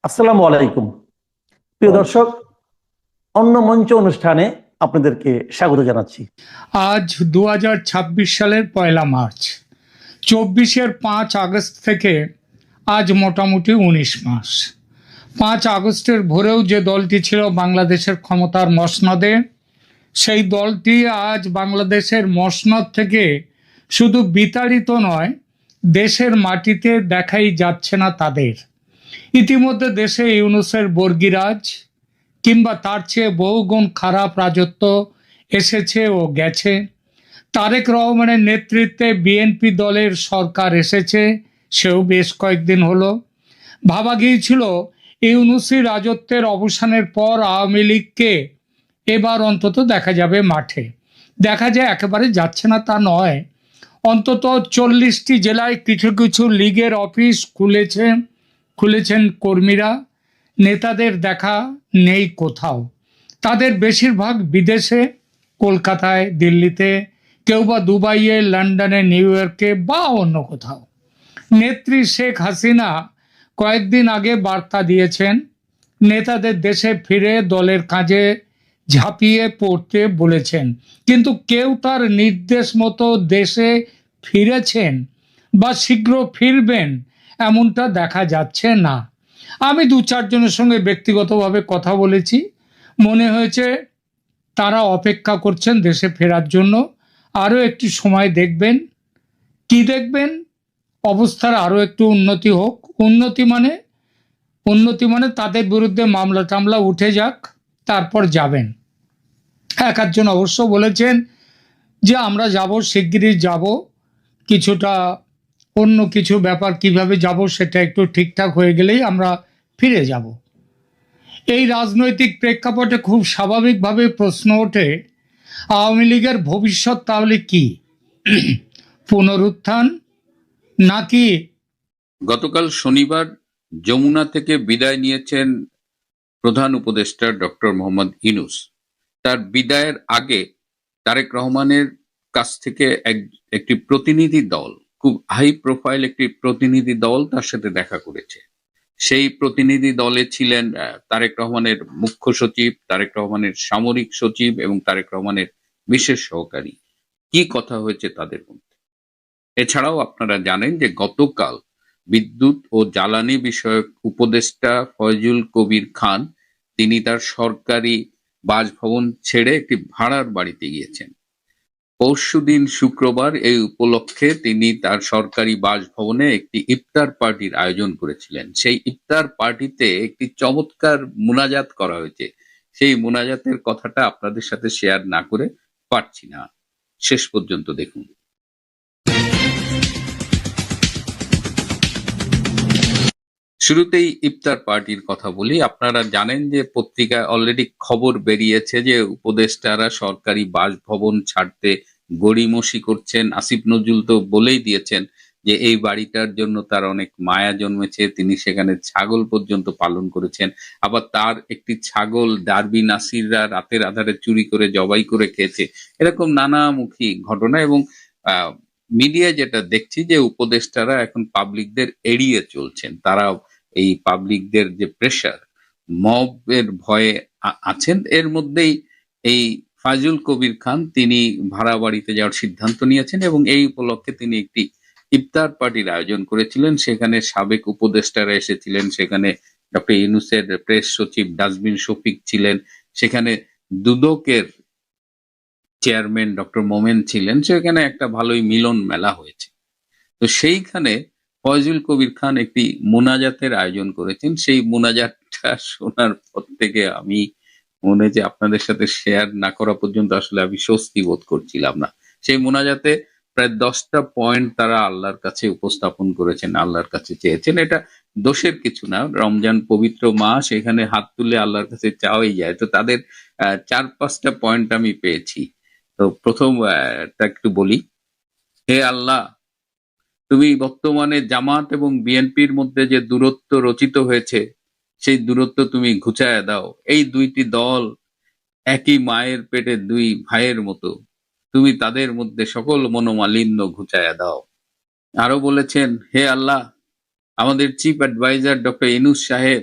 আসসালামু আলাইকুম প্রিয় দর্শক, অন্য মঞ্চ অনুষ্ঠানে আপনাদেরকে স্বাগত জানাচ্ছি। আজ 2026 সালের 1 মার্চ, 24-এর 5 আগস্ট থেকে আজ মোটামুটি 19 মাস। 5 আগস্টের ভোরেও যে দলটি ছিল বাংলাদেশের ক্ষমতার মসনদে, সেই দলটি আজ বাংলাদেশের মসনদ থেকে শুধু বিতাড়িত নয়, দেশের মাটিতে দেখাই যাচ্ছে না তাদের। ইতিমধ্যে দেশে ইউনূসের বর্গিরাজ কিংবা তার চেয়ে বহুগুণ খারাপ রাজত্ব এসেছে ও গেছে। তারেক রহমানের নেতৃত্বে বিএনপি দলের সরকার এসেছে, সেও বেশ কয়েকদিন হলো। ভাবা গিয়েছিল ইউনূসী রাজত্বের অবসানের পর আওয়ামী লীগকে এবার অন্তত দেখা যাবে মাঠে। দেখা যায় একেবারে যাচ্ছে না তা নয়, অন্তত 40টি জেলায় কিছু কিছু লীগের অফিস খুলেছেন কর্মীরা। নেতাদের দেখা নেই কোথাও, তাদের বেশিরভাগ বিদেশে, কলকাতায়, দিল্লিতে, কেউ বা দুবাইয়ে, লন্ডনে, নিউ ইয়র্কে বা অন্য কোথাও। নেত্রী শেখ হাসিনা কয়েকদিন আগে বার্তা দিয়েছেন, নেতাদের দেশে ফিরে দলের কাজে ঝাঁপিয়ে পড়তে বলেছেন, কিন্তু কেউ তার নির্দেশ মতো দেশে ফিরেছেন বা শীঘ্র ফিরবেন এমনটা দেখা যাচ্ছে না। আমি 2-4 জনের সঙ্গে ব্যক্তিগতভাবে কথা বলেছি, মনে হয়েছে তারা অপেক্ষা করছেন দেশে ফেরার জন্য। আরও একটু সময় দেখবেন। কি দেখবেন? অবস্থার আরও একটু উন্নতি হোক। উন্নতি মানে তাদের বিরুদ্ধে মামলা টামলা উঠে যাক, তারপর যাবেন। একজন অবশ্য বলেছেন যে আমরা যাব, শিগগিরই যাব, কিছুটা অন্য কিছু ব্যাপার, কিভাবে যাব সেটা একটু ঠিকঠাক হয়ে গেলেই আমরা ফিরে যাব। এই রাজনৈতিক প্রেক্ষাপটে খুব স্বাভাবিকভাবে প্রশ্ন ওঠে, আওয়ামী লীগের ভবিষ্যৎ তাহলে কি? পুনরুত্থান নাকি? গতকাল শনিবার যমুনা থেকে বিদায় নিয়েছেন প্রধান উপদেষ্টা ডক্টর মোহাম্মদ ইউনূস। তার বিদায়ের আগে তারেক রহমানের কাছ থেকে একটি প্রতিনিধি দল, খুব হাই প্রোফাইল একটি প্রতিনিধি দল তার সাথে দেখা করেছে। সেই প্রতিনিধি দলে ছিলেন তারেক রহমানের মুখ্য সচিব, তারেক রহমানের সামরিক সচিব এবং তারেক রহমানের বিশেষ সহকারী। কি কথা হয়েছে তাদের মধ্যে? এছাড়াও আপনারা জানেন যে গতকাল বিদ্যুৎ ও জ্বালানি বিষয়ক উপদেষ্টা ফয়জুল কবির খান তিনি তার সরকারি বাসভবন ছেড়ে একটি ভাড়ার বাড়িতে গিয়েছেন। পরশুদিন শুক্রবার এই উপলক্ষে তিনি তার সরকারি বাসভবনে একটি ইফতার পার্টির আয়োজন করেছিলেন। সেই ইফতার পার্টিতে একটি চমৎকার মুনাজাত করা হয়েছে। সেই মুনাজাতের কথাটা আপনাদের সাথে শেয়ার না করে পারছি না, শেষ পর্যন্ত দেখুন। শুরুতেই ইফতার পার্টির কথা বলি। আপনারা জানেন যে পত্রিকায় অলরেডি খবর বেরিয়েছে যে উপদেষ্টারা সরকারি বাসভবন ছাড়তে গড়িমসি করছেন। আসিফ নজরুল তো বলেই দিয়েছেন যে এই বাড়িটার জন্য তার অনেক মায়া জন্মেছে, তিনি সেখানে ছাগল পর্যন্ত পালন করেছেন। আবার তার একটি ছাগল ডারবি নাসিররা রাতের আধারে চুরি করে জবাই করে খেয়েছে। এরকম নানামুখী ঘটনা এবং মিডিয়ায় যেটা দেখছি যে উপদেষ্টারা এখন পাবলিকদের এড়িয়ে চলছেন। তারা এই পাবলিকদের যে প্রেশার, মবের ভয়ে আছেন। এর মধ্যেই এই ফাজুল কবির খান তিনি ভাড়া বাড়িতে যাওয়ার সিদ্ধান্ত নিয়েছেন এবং এই উপলক্ষে তিনি একটি ইফতার পার্টির আয়োজন করেছিলেন। সেখানে সাবেক উপদেষ্টারা এসেছিলেন, সেখানে ডক্টর ইউনূসের প্রেস সচিব ডাস্টবিন শফিক ছিলেন, সেখানে দুদকের চেয়ারম্যান ডক্টর মোমেন ছিলেন। সেখানে একটা ভালোই মিলন মেলা হয়েছে। তো সেইখানে ফয়জুল কবির খান একটি মোনাজাতের আয়োজন করেছেন। সেই মোনাজাতটা শোনার পর থেকে আমি মনে যে আপনাদের সাথে শেয়ার না করা পর্যন্ত আসলে আমি স্বস্তি বোধ করছিলাম না। সেই মোনাজাতে প্রায় 10টা পয়েন্ট তারা আল্লাহর কাছে উপস্থাপন করেছেন, আল্লাহর কাছে চেয়েছেন। এটা দোষের কিছু না, রমজান পবিত্র মাস, এখানে হাত তুলে আল্লাহর কাছে চাওয়াই যায়। তো তাদের 4-5টা পয়েন্ট আমি পেয়েছি। তো প্রথম একটু বলি, হে আল্লাহ, তুমি বর্তমানে জামাত এবং বিএনপির মধ্যে যে দূরত্ব রচিত হয়েছে সেই দূরত্ব তুমি ঘুচায় দাও। এই দুইটি দল একই মায়ের পেটে দুই ভাইয়ের মতো, তুমি তাদের মধ্যে সকল মনোমালিন্য ঘুচায় দাও। আরো বলেছেন, হে আল্লাহ, আমাদের চিফ অ্যাডভাইজার ডক্টর ইউনূস সাহেব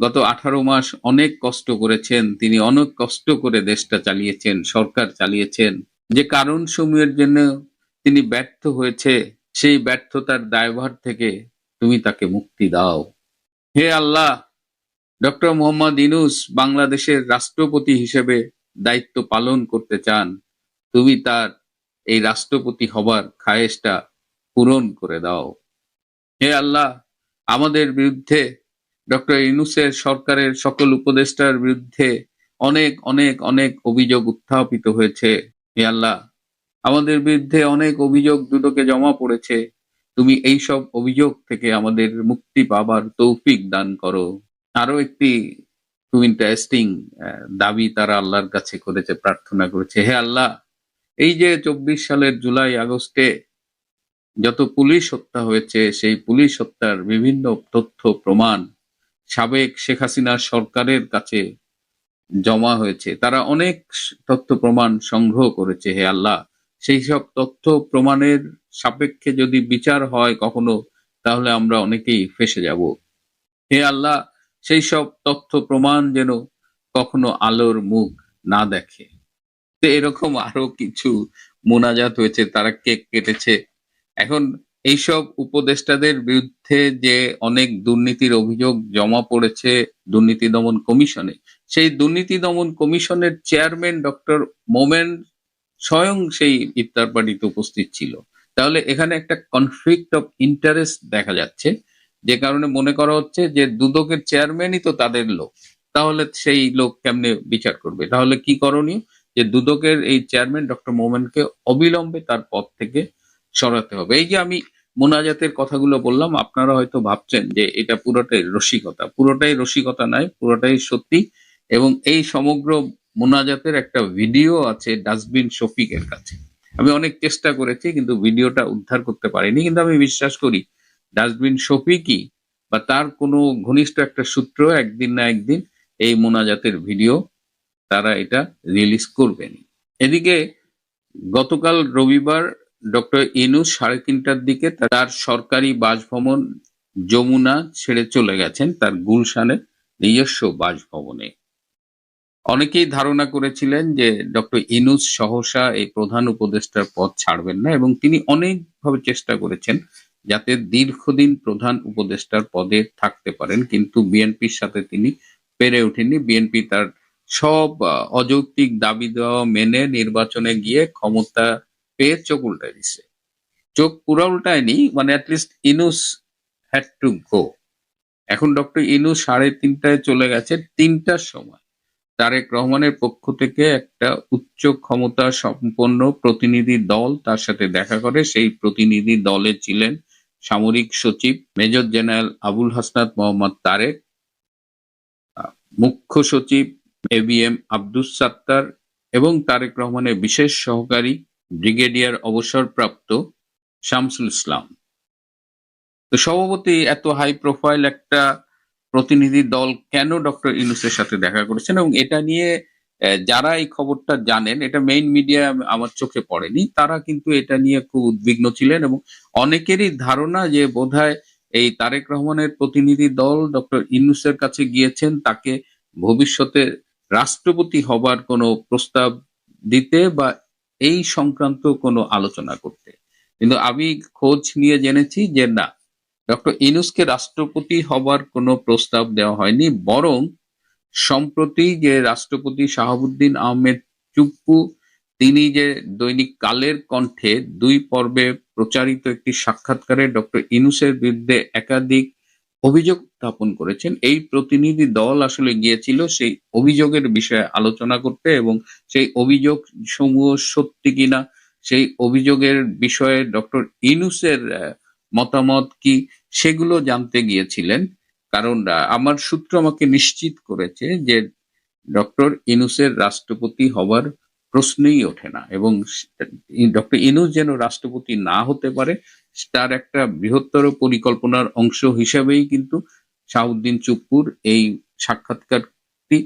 গত 18 মাস অনেক কষ্ট করেছেন, তিনি অনেক কষ্ট করে দেশটা চালিয়েছেন, সরকার চালিয়েছেন। যে কারণ সমূহের জন্য তিনি ব্যর্থ হয়েছে, সেই ব্যর্থতার দায়ভার থেকে তুমি তাকে মুক্তি দাও। হে আল্লাহ, ডক্টর মোহাম্মদ ইউনূস বাংলাদেশের রাষ্ট্রপতি হিসেবে দায়িত্ব পালন করতে চান, তুমি তার এই রাষ্ট্রপতি হবার খায়েশটা পূরণ করে দাও। হে আল্লাহ, আমাদের বিরুদ্ধে ডক্টর ইউনূসের সরকারের সকল উপদেষ্টার বিরুদ্ধে অনেক অনেক অনেক অভিযোগ উত্থাপিত হয়েছে। হে আল্লাহ, আমাদের বিরুদ্ধে অনেক অভিযোগ দুদকে জমা পড়েছে, তুমি এইসব অভিযোগ থেকে আমাদের মুক্তি পাবার তৌফিক দান করো। আরো একটি খুব ইন্টারেস্টিং দাবি তারা আল্লাহর কাছে করেছে, প্রার্থনা করেছে, হে আল্লাহ, এই যে 24 সালের জুলাই আগস্টে যত পুলিশ হত্যা হয়েছে, সেই পুলিশ হত্যার বিভিন্ন তথ্য প্রমাণ সাবেক শেখ হাসিনা সরকারের কাছে জমা হয়েছে। তারা অনেক তথ্য প্রমাণ সংগ্রহ করেছে। হে আল্লাহ, সেই সব তথ্য প্রমাণের সাপেক্ষে যদি বিচার হয় কখনো, তাহলে আমরা অনেকেই ফেঁসে যাব। হে আল্লাহ, সেই সব তথ্য প্রমাণ যেন কখনো আলোর মুখ না দেখে। তো এরকম আরো কিছু মোনাজাত হয়েছে, তারা কেক কেটেছে। এখন এইসব উপদেষ্টাদের বিরুদ্ধে যে অনেক দুর্নীতির অভিযোগ জমা পড়েছে দুর্নীতি দমন কমিশনে, সেই দুর্নীতি দমন কমিশনের চেয়ারম্যান ডক্টর মোমেন স্বয়ং সেই ইফতার পার্টিতে উপস্থিত ছিল। তাহলে এখানে একটা কনফ্লিক্ট অফ ইন্টারেস্ট দেখা যাচ্ছে, যে কারণে মনে করা হচ্ছে যে দুদকের চেয়ারম্যানই তো তাদের লোক, তাহলে সেই লোক কেমনে বিচার করবে? তাহলে কি করণীয়? যে দুদকের এই চেয়ারম্যান ডক্টর মোমেনকে অবিলম্বে তার পদ থেকে সরাতে হবে। এই যে আমি মোনাজাতের কথাগুলো বললাম, আপনারা হয়তো ভাবছেন যে এটা পুরোটাই রসিকতা। পুরোটাই রসিকতা নয়, পুরোটাই সত্যি। এবং এই সমগ্র মোনাজাতের একটা ভিডিও আছে ডাস্টবিন শফিকের কাছে। আমি অনেক চেষ্টা করেছি কিন্তু ভিডিওটা উদ্ধার করতে পারিনি, কিন্তু আমি বিশ্বাস করি ডাস্টবিন শফিকই বা তার কোনো ঘনিষ্ঠ একটা সূত্র একদিন না একদিন এই মোনাজাতের ভিডিও তারা এটা রিলিজ করবেন। এদিকে গতকাল রবিবার ডক্টর ইউনূস 3:30টার দিকে তার সরকারি বাসভবন যমুনা ছেড়ে চলে গেছেন তার গুলশানের নিজস্ব বাসভবনে। অনেকেই ধারণা করেছিলেন যে ডক্টর ইউনূস সহসা এই প্রধান উপদেষ্টার পদ ছাড়বেন না, এবং তিনি অনেকভাবে চেষ্টা করেছেন যাতে দীর্ঘদিন প্রধান উপদেষ্টার পদে থাকতে পারেন, কিন্তু বিএনপির সাথে তিনি পেরে ওঠেননি। বিএনপি তার সব অযৌক্তিক দাবি দেওয়া মেনে নির্বাচনে গিয়ে ক্ষমতা পেয়ে চোখ উল্টায় দিছে। চোখ পুরা উল্টায়নি, মানে at least Yunus had to go. এখন ডক্টর ইউনূস 3:30টায় চলে গেছে। 3টার সময় তারেক রহমানের পক্ষ থেকে একটা উচ্চ ক্ষমতা সম্পন্ন প্রতিনিধি দল তার সাথে দেখা করে। সেই প্রতিনিধি দলে ছিলেন সামরিক সচিব মেজর জেনারেল আবুল হাসনাত মোহাম্মদ তারেক, মুখ্য সচিব এবিএম আব্দুস সাত্তার এবং তারেক রহমানের বিশেষ সহকারী ব্রিগেডিয়ার অবসরপ্রাপ্ত শামসুল ইসলাম। তো সভাপতি এত হাই প্রোফাইল একটা প্রতিনিধি দল কেন ডক্টর ইউনূসের সাথে দেখা করেছেন, এবং এটা নিয়ে যারা এই খবরটা জানেন, এটা মেইন মিডিয়া আমার চোখে পড়েনি, তারা কিন্তু এটা নিয়ে খুব উদ্বিগ্ন ছিলেন। এবং অনেকেরই ধারণা যে বোধহয় এই তারেক রহমানের প্রতিনিধি দল ডক্টর ইউনূসের কাছে গিয়েছেন তাকে ভবিষ্যতে রাষ্ট্রপতি হবার কোনো প্রস্তাব দিতে বা এই সংক্রান্ত কোনো আলোচনা করতে। কিন্তু আমি খোঁজ নিয়ে জেনেছি যে না, ডক্টর ইউনূসকে রাষ্ট্রপতি হবার কোনো প্রস্তাব দেওয়া হয়নি, বরং সম্প্রতি যে রাষ্ট্রপতি শাহাবুদ্দিন আহমেদ চুপ্পু তিনি যে দৈনিক কালের কণ্ঠে 2 পর্বে প্রচারিত একটি সাক্ষাৎকারে ডক্টর ইউনূসের বিরুদ্ধে একাধিক অভিযোগ উত্থাপন করেছেন। এই প্রতিনিধি দল আসলে গিয়েছিল সেই অভিযোগের বিষয়ে আলোচনা করতে এবং সেই অভিযোগ সমূহ সত্যি কিনা, সেই অভিযোগের বিষয়ে ডক্টর ইউনূসের মতামত কি, সেগুলো জানতে গিয়েছিলেন। কারণ আমার সূত্র আমাকে নিশ্চিত করেছে যে ডক্টর ইউনূসের রাষ্ট্রপতি হবার প্রশ্নই ওঠে না, এবং ডক্টর ইউনূস যেন রাষ্ট্রপতি না হতে পারে তার একটা বৃহত্তর পরিকল্পনার অংশ হিসেবেই কিন্তু শাহাবুদ্দিন চুপ্পুর এই সাক্ষাৎকারটি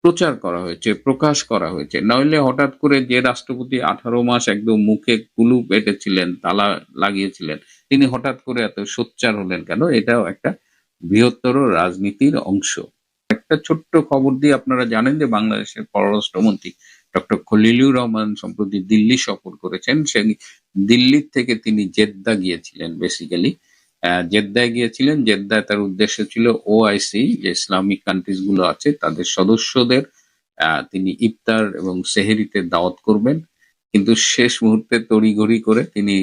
প্রচার করা হয়েছে, প্রকাশ করা হয়েছে। নইলে হঠাৎ করে যে রাষ্ট্রপতি 18 মাস একদম মুখে কুলুপ এঁটেছিলেন, তালা লাগিয়েছিলেন, তিনি হঠাৎ করে এত সোচ্চার হলেন কেন? এটাও একটা বৃহত্তর রাজনীতির অংশ। একটা ছোট্ট খবর দিয়ে আপনারা জানেন যে বাংলাদেশের পররাষ্ট্রমন্ত্রী ডক্টর খলিলুর রহমান সম্প্রতি দিল্লি সফর করেছেন। সেই দিল্লি থেকে তিনি জেদ্দা গিয়েছিলেন। বেসিক্যালি জেদ্দায় গিয়েছিলেন। জেদ্দায় তার উদ্দেশ্য ছিল ওআইসি, যে ইসলামিক কান্ট্রিজ গুলো আছে তাদের সদস্যদের তিনি ইফতার এবং সেহেরিতে দাওয়াত করবেন, কিন্তু শেষ মুহূর্তে তড়িঘড়ি করে তিনি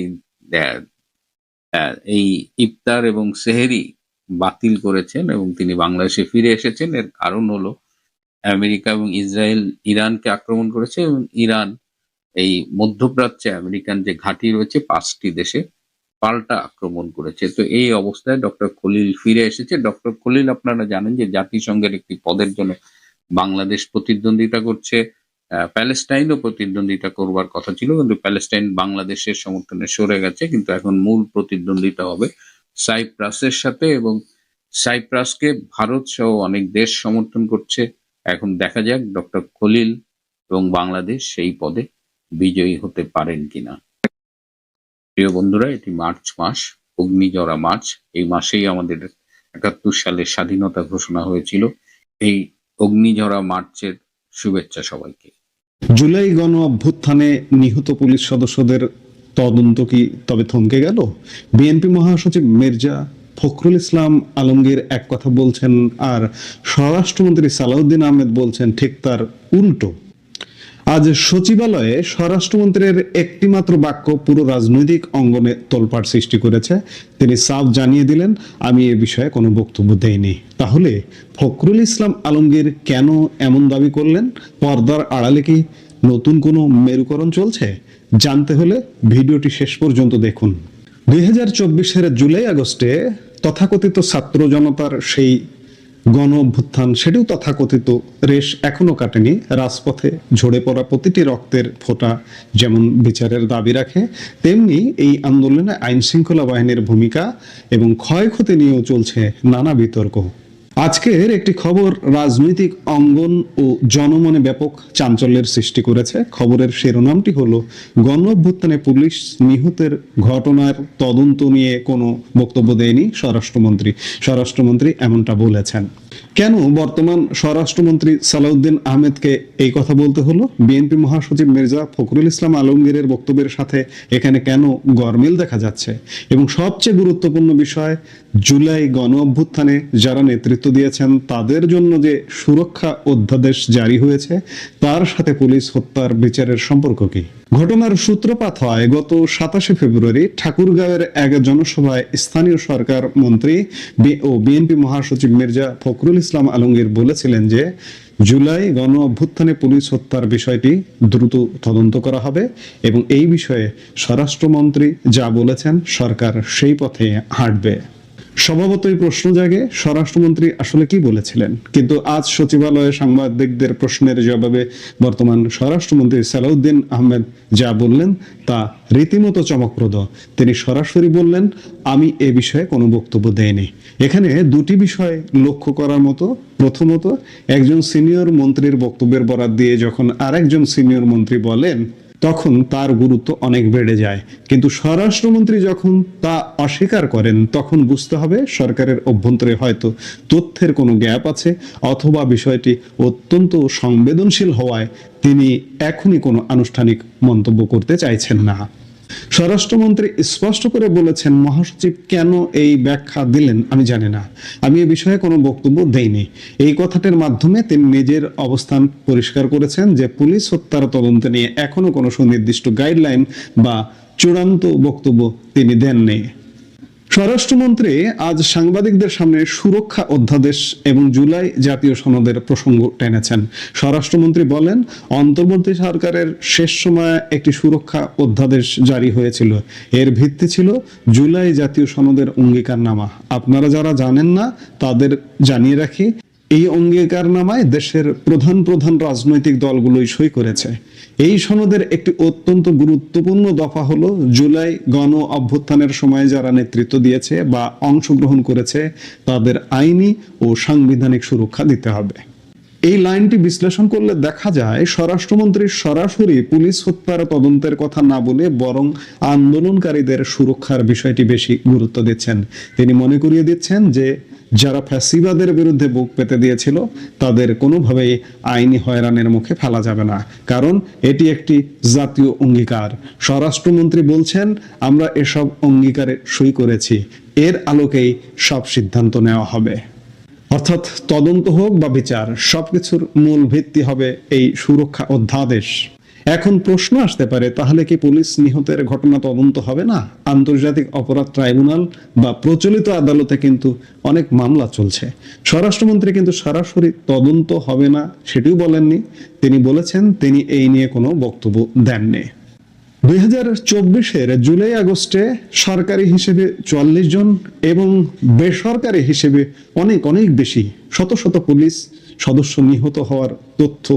এই ইফতার এবং সেহেরি বাতিল করেছেন এবং তিনি বাংলাদেশে ফিরে এসেছেন। এর কারণ হলো আমেরিকা এবং ইসরায়েল ইরানকে আক্রমণ করেছে এবং ইরান এই মধ্যপ্রাচ্যে আমেরিকান যে ঘাঁটি রয়েছে 5টি দেশে পাল্টা আক্রমণ করেছে। তো এই অবস্থায় ডক্টর খলিল ফিরে এসেছে। ডক্টর খলিল আপনারা জানেন যে জাতিসংঘের একটি পদের জন্য বাংলাদেশ প্রতিদ্বন্দ্বিতা করছে। প্যালেস্টাইনও প্রতিদ্বন্দ্বিতা করবার কথা ছিল, কিন্তু প্যালেস্টাইন বাংলাদেশের সমর্থনে সরে গেছে। কিন্তু এখন মূল প্রতিদ্বন্দ্বিতা হবে সাইপ্রাসের সাথে, এবং সাইপ্রাসকে ভারত সহ অনেক দেশ সমর্থন করছে। এখন দেখা যাক ডক্টর খলিল এবং বাংলাদেশ সেই পদে বিজয়ী হতে পারেন কিনা। প্রিয় বন্ধুরা, এটি মার্চ মাস, অগ্নিঝরা মার্চ। এই মাসেই আমাদের ৭১ সালের স্বাধীনতা ঘোষণা হয়েছিল। এই অগ্নিঝরা মার্চের শুভেচ্ছা সবাইকে। জুলাই গণ অভ্যুত্থানে নিহত পুলিশ সদস্যদের তদন্ত কি তবে থমকে গেল? বিএনপি মহাসচিব মির্জা ফখরুল ইসলাম আলমগীর এক কথা বলছেন, আর স্বরাষ্ট্রমন্ত্রী সালাউদ্দিন আহমেদ বলছেন ঠিক তার উল্টো। আজ সচিবালয়ে স্বরাষ্ট্রমন্ত্রীর একটি মাত্র বাক্য পুরো রাজনৈতিক অঙ্গনে তোলপাড় সৃষ্টি করেছে। তিনি সাফ জানিয়ে দিলেন, আমি এ বিষয়ে কোনো বক্তব্য দেইনি। তাহলে ফখরুল ইসলাম আলমগীর কেন এমন দাবি করলেন? পর্দার আড়ালে কি নতুন কোনো মেরুকরণ চলছে? জানতে হলে ভিডিওটি শেষ পর্যন্ত দেখুন। 2024-এর জুলাই আগস্টে তথাকথিত ছাত্র জনতার সেই গণ অভ্যুত্থান, সেটিও তথাকথিত রেশ এখনো কাটেনি। রাজপথে ঝরে পড়া প্রতিটি রক্তের ফোঁটা যেমন বিচারের দাবি রাখে, তেমনি এই আন্দোলনে আইন শৃঙ্খলা বাহিনীর ভূমিকা এবং ক্ষয়ক্ষতি নিয়েও চলছে নানা বিতর্ক। আজকের একটি খবর রাজনৈতিক অঙ্গন ও জনমনে ব্যাপক চাঞ্চল্যের সৃষ্টি করেছে। খবরের শিরোনামটি হলো, গণ অভ্যুত্থানে পুলিশ নিহতের ঘটনার তদন্ত নিয়ে কোনো বক্তব্য দেয়নি স্বরাষ্ট্রমন্ত্রী। স্বরাষ্ট্রমন্ত্রী এমনটা বলেছেন। কেন বর্তমান স্বরাষ্ট্রমন্ত্রী সালাউদ্দিন আহমেদকে এই কথা বলতে হলো? বিএনপি মহাসচিব মির্জা ফখরুল ইসলাম আলমগীরের বক্তব্যের সাথে এখানে কেন গরমিল দেখা যাচ্ছে? এবং সবচেয়ে গুরুত্বপূর্ণ বিষয়, জুলাই গণ অভ্যুত্থানে যারা নেতৃত্ব দিয়েছেন তাদের জন্য যে সুরক্ষা অধ্যাদেশ জারি হয়েছে, তার সাথে পুলিশ হত্যার বিচারের সম্পর্ক কি? ঘটনার সূত্রপাত হয় গত 27 ফেব্রুয়ারি ঠাকুরগাঁওয়ের এক জনসভায় স্থানীয় সরকার মন্ত্রী ও বিএনপি মহাসচিব মির্জা ফখরুল ইসলাম আলমগীর বলেছিলেন যে জুলাই গণ অভ্যুত্থানে পুলিশ হত্যার বিষয়টি দ্রুত তদন্ত করা হবে এবং এই বিষয়ে স্বরাষ্ট্রমন্ত্রী যা বলেছেন সরকার সেই পথে হাঁটবে। স্বভাবতই প্রশ্ন জাগে, স্বরাষ্ট্রমন্ত্রী আসলে কি বলেছিলেন? কিন্তু আজ সচিবালয়ে সাংবাদিকদের প্রশ্নের জবাবে বর্তমান স্বরাষ্ট্রমন্ত্রী সালাউদ্দিন আহমেদ যা বললেন তা রীতিমতো চমকপ্রদ। তিনি সরাসরি বললেন, আমি এ বিষয়ে কোনো বক্তব্য দেইনি। এখানে দুটি বিষয় লক্ষ্য করার মতো। প্রথমত, একজন সিনিয়র মন্ত্রীর বক্তব্যের বরাত দিয়ে যখন আরেকজন সিনিয়র মন্ত্রী বলেন, তখন তার গুরুত্ব অনেক বেড়ে যায়। কিন্তু স্বরাষ্ট্রমন্ত্রী যখন তা অস্বীকার করেন, তখন বুঝতে হবে সরকারের অভ্যন্তরে হয়তো তথ্যের কোনো গ্যাপ আছে, অথবা বিষয়টি অত্যন্ত সংবেদনশীল হওয়ায় তিনি এখনই কোনো আনুষ্ঠানিক মন্তব্য করতে চাইছেন না। স্বরাষ্ট্রমন্ত্রী স্পষ্ট করে বলেছেন, মহাসচিব কেন এই ব্যাখ্যা দিলেন আমি জানি না, আমি এ বিষয়ে কোনো বক্তব্য দেইনি। এই কথাটির মাধ্যমে তিনি নিজের অবস্থান পরিষ্কার করেছেন যে পুলিশ হত্যার তদন্ত নিয়ে এখনো কোনো সুনির্দিষ্ট গাইডলাইন বা চূড়ান্ত বক্তব্য তিনি দেননি। স্বরাষ্ট্রমন্ত্রী আজ সাংবাদিকদের সামনে সুরক্ষা অধ্যাদেশ এবং জুলাই জাতীয় সনদের প্রসঙ্গ টেনেছেন। স্বরাষ্ট্রমন্ত্রী বলেন, অন্তর্বর্তী সরকারের শেষ সময়ে একটি সুরক্ষা অধ্যাদেশ জারি হয়েছিল। এর ভিত্তি ছিল জুলাই জাতীয় সনদের অঙ্গীকারনামা। আপনারা যারা জানেন না তাদের জানিয়ে রাখি, এই অঙ্গীকারনামায় দেশের প্রধান প্রধান রাজনৈতিক দলগুলোই সই করেছে। এই সনদের একটি অত্যন্ত গুরুত্বপূর্ণ দফা হলো, জুলাই গণ অভ্যুত্থানের সময় যারা নেতৃত্ব দিয়েছে বা অংশগ্রহণ করেছে তাদের আইনি ও সাংবিধানিক সুরক্ষা দিতে হবে। এই লাইনটি বিশ্লেষণ করলে দেখা যায় স্বরাষ্ট্রমন্ত্রী সরাসরি পুলিশ হত্যার তদন্তের কথা না বলে বরং আন্দোলনকারীদের সুরক্ষার বিষয়টি বেশি গুরুত্ব দিচ্ছেন। তিনি মনে করিয়ে দিচ্ছেন যে যারা ফ্যাসিবাদের বিরুদ্ধে বুক পেতে দিয়েছিল তাদের কোনোভাবেই আইনি হয়রানির মুখে ফেলা যাবে না, কারণ এটি একটি জাতীয় অঙ্গীকার। স্বরাষ্ট্রমন্ত্রী বলছেন, আমরা এসব অঙ্গীকারে সই করেছি, এর আলোকেই সব সিদ্ধান্ত নেওয়া হবে। অর্থাৎ তদন্ত হোক বা বিচার, সবকিছুর মূল ভিত্তি হবে এই সুরক্ষা অধ্যাদেশ। এখন প্রশ্ন আসতে পারে, তাহলে কি পুলিশ নিহতের ঘটনা তদন্ত হবে না? আন্তর্জাতিক অপরাধ ট্রাইব্যুনাল বা প্রচলিত আদালতে কিন্তু অনেক মামলা চলছে। স্বরাষ্ট্রমন্ত্রী কিন্তু সরাসরি তদন্ত হবে না সেটিও বলেননি। তিনি বলেছেন তিনি এই নিয়ে কোনো বক্তব্য দেননি। 2024-এর জুলাই আগস্টে সরকারি হিসেবে 44 জন এবং বেসরকারি হিসেবে অনেক অনেক বেশি শত শত পুলিশ সদস্য নিহত হওয়ার তথ্য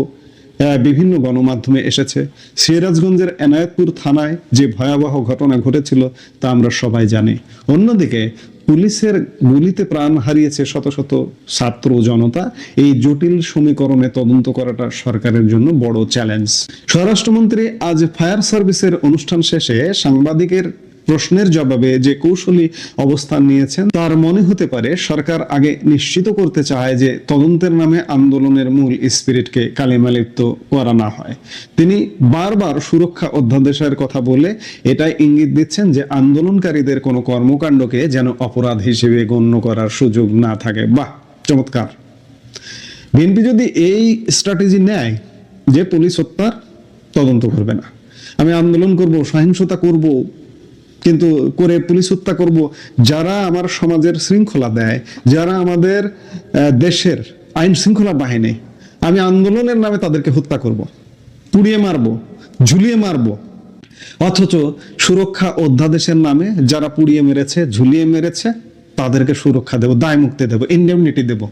বিভিন্ন গণমাধ্যমে এসেছে। সিরাজগঞ্জের এনায়েতপুর থানায় যে ভয়াবহ ঘটনা ঘটেছিল তা আমরা সবাই জানি। অন্যদিকে পুলিশের গুলিতে প্রাণ হারিয়েছে শত শত ছাত্র জনতা। এই জটিল সমীকরণে তদন্ত করাটা সরকারের জন্য বড় চ্যালেঞ্জ। স্বরাষ্ট্রমন্ত্রী আজ ফায়ার সার্ভিসের অনুষ্ঠান শেষে সাংবাদিকের প্রশ্নের জবাবে যে কৌশলী অবস্থান নিয়েছেন তার মনে হতে পারে সরকার আগে নিশ্চিত করতে চায় যে তদন্তের নামে আন্দোলনের মূল স্পিরিটকে কালিমালিপ্ত করা না হয়। তিনি বারবার সুরক্ষা অধ্যাদেশের কথা বলে এটাই ইঙ্গিত দিচ্ছেন যে আন্দোলনকারীদের কোনো কর্মকাণ্ডকে যেন অপরাধ হিসেবে গণ্য করার সুযোগ না থাকে। বাহ, চমৎকার। বিএনপি যদি এই স্ট্র্যাটেজি নেয় যে পুলিশ হত্যার তদন্ত করবে না, আমি আন্দোলন করব, সহিংসতা করব, কিন্তু করে পুলিশ হত্যা করব, যারা আমার সমাজের শৃঙ্খলা দেয়, যারা আমাদের দেশের আইন শৃঙ্খলা বাহিনী, আমি আন্দোলনের নামে তাদেরকে হত্যা করব, পুড়িয়ে মারব, ঝুলিয়ে মারব, অথচ সুরক্ষা অধ্যাদেশের নামে যারা পুড়িয়ে মেরেছে, ঝুলিয়ে মেরেছে তাদেরকে সুরক্ষা দেব, দায় মুক্তি দেব, ইন্ডেমনিটি দেব।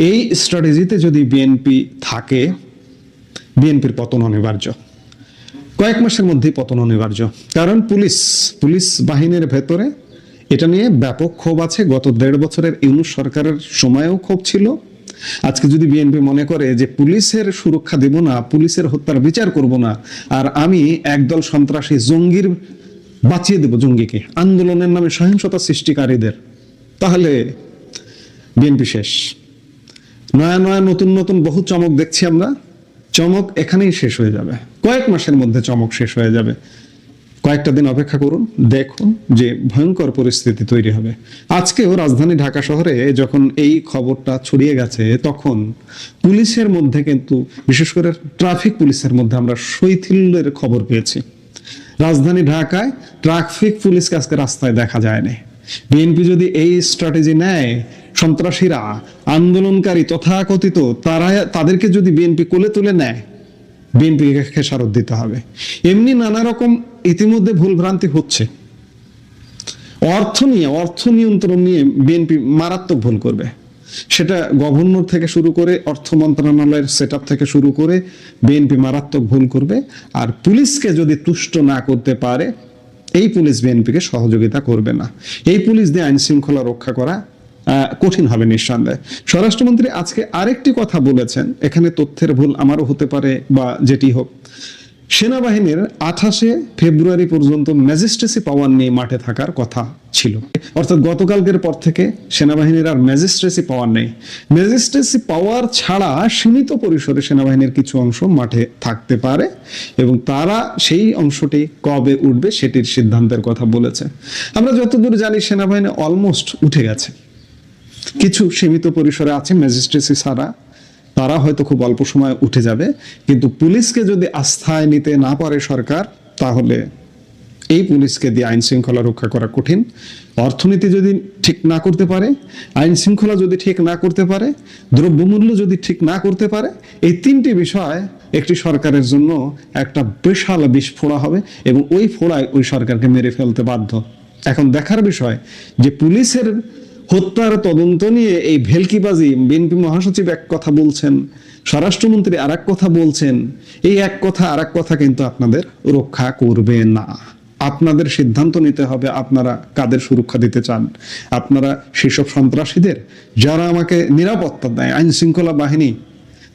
এই স্ট্র্যাটেজিতে যদি বিএনপি থাকে, বিএনপির পতন অনিবার্য, কয়েক মাসের মধ্যেই পতন অনিবার্য। কারণ পুলিশ বাহিনীর ভেতরে এটা নিয়ে ব্যাপক ক্ষোভ আছে। গত 1.5 বছরের ইউনূস সরকারের সময়েও ক্ষোভ ছিল। আজকে যদি বিএনপি মনে করে যে পুলিশের সুরক্ষা দেব না, পুলিশের হত্যার বিচার করব না, আর আমি একদল সন্ত্রাসী জঙ্গির বাঁচিয়ে দেব, জঙ্গিকে, আন্দোলনের নামে সহিংসতা সৃষ্টিকারীদের, তাহলে বিএনপি শেষ। নয়া নয়া নতুন নতুন বহু চমক দেখছি আমরা, চমক এখানেই শেষ হয়ে যাবে, কয়েক মাসের মধ্যে চমক শেষ হয়ে যাবে। কয়েকটা দিন অপেক্ষা করুন, দেখুন যে ভয়ঙ্কর পরিস্থিতি তৈরি হবে। আজকেও রাজধানী ঢাকা শহরে যখন এই খবরটা ছড়িয়ে গেছে, তখন পুলিশের মধ্যে কিন্তু, বিশেষ করে ট্রাফিক পুলিশের মধ্যে আমরা শৈথিল্যের খবর পেয়েছি। রাজধানী ঢাকায় ট্রাফিক পুলিশকে আজকে রাস্তায় দেখা যায়নি। বিএনপি যদি এই স্ট্র্যাটেজি নেয়, সন্ত্রাসীরা, আন্দোলনকারী তথাকথিত তাদেরকে যদি বিএনপি কোলে তুলে নেয়, বিএনপিকে খেসারত দিতে হবে। এমনি নানা রকম ইতিমধ্যে ভুলভ্রান্তি হচ্ছে। অর্থ নিয়ন্ত্রণ নিয়ে বিএনপি মারাত্মক ভুল করবে। সেটা গভর্নর থেকে শুরু করে অর্থ মন্ত্রণালয়ের সেটআপ থেকে শুরু করে বিএনপি মারাত্মক ভুল করবে। আর পুলিশকে যদি তুষ্ট না করতে পারে, এই পুলিশ বিএনপিকে সহযোগিতা করবে না। এই পুলিশ দিয়ে আইন শৃঙ্খলা রক্ষা করা কঠিন হবে নিঃসন্দেহে। স্বরাষ্ট্রমন্ত্রী আজকে আরেকটি কথা বলেছেন, এখানে তথ্যের ভুল আমারও হতে পারে বা যেটি হোক, সেনাবাহিনীর 28 ফেব্রুয়ারি পর্যন্ত ম্যাজিস্ট্রেসি পাওয়ার নিয়ে মাঠে থাকার কথা ছিল। অর্থাৎ গতকালকের পর থেকে সেনাবাহিনীর আর ম্যাজিস্ট্রেসি পাওয়ার নেই। ম্যাজিস্ট্রেসি পাওয়ার ছাড়া সীমিত পরিসরে সেনাবাহিনীর কিছু অংশ মাঠে থাকতে পারে এবং তারা সেই অংশটি কবে উঠবে সেটির সিদ্ধান্তের কথা বলেছে। আমরা যতদূর জানি সেনাবাহিনী অলমোস্ট উঠে গেছে। কিছু সীমিত পরিসরে আছে ম্যাজিস্ট্রেসি ছাড়া, তারা হয়তো খুব অল্প সময় উঠে যাবে। কিন্তু পুলিশকে যদি আস্থায় নিতে না পারে সরকার, তাহলে এই পুলিশকে দিয়ে আইন শৃঙ্খলা রক্ষা করা কঠিন। অর্থনীতি যদি ঠিক না করতে পারে, আইন শৃঙ্খলা যদি ঠিক না করতে পারে, দ্রব্যমূল্য যদি ঠিক না করতে পারে, এই 3টি বিষয় একটি সরকারের জন্য একটা বিশাল বিস্ফোড়া হবে এবং ওই ফোড়ায় ওই সরকারকে মেরে ফেলতে বাধ্য। এখন দেখার বিষয় যে পুলিশের হত্যার তদন্ত নিয়ে এই ভেলকিবাজি, বিএনপি মহাসচিব এক কথা বলছেন, স্বরাষ্ট্রমন্ত্রী আর এক কথা বলছেন, এই এক কথা আর এক কথা কিন্তু আপনাদের রক্ষা করবে না। আপনাদের সিদ্ধান্ত নিতে হবে আপনারা কাদের সুরক্ষা দিতে চান। আপনারা সেসব সন্ত্রাসীদের যারা আমাকে নিরাপত্তা দেয়, আইন শৃঙ্খলা বাহিনী,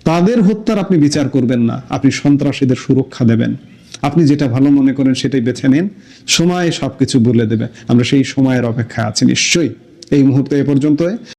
তাদের হত্যার আপনি বিচার করবেন না, আপনি সন্ত্রাসীদের সুরক্ষা দেবেন। আপনি যেটা ভালো মনে করেন সেটাই বেছে নিন, সময় সবকিছু বলে দেবে। আমরা সেই সময়ের অপেক্ষায় আছি নিশ্চয়ই। এই মুহূর্তে এ পর্যন্ত।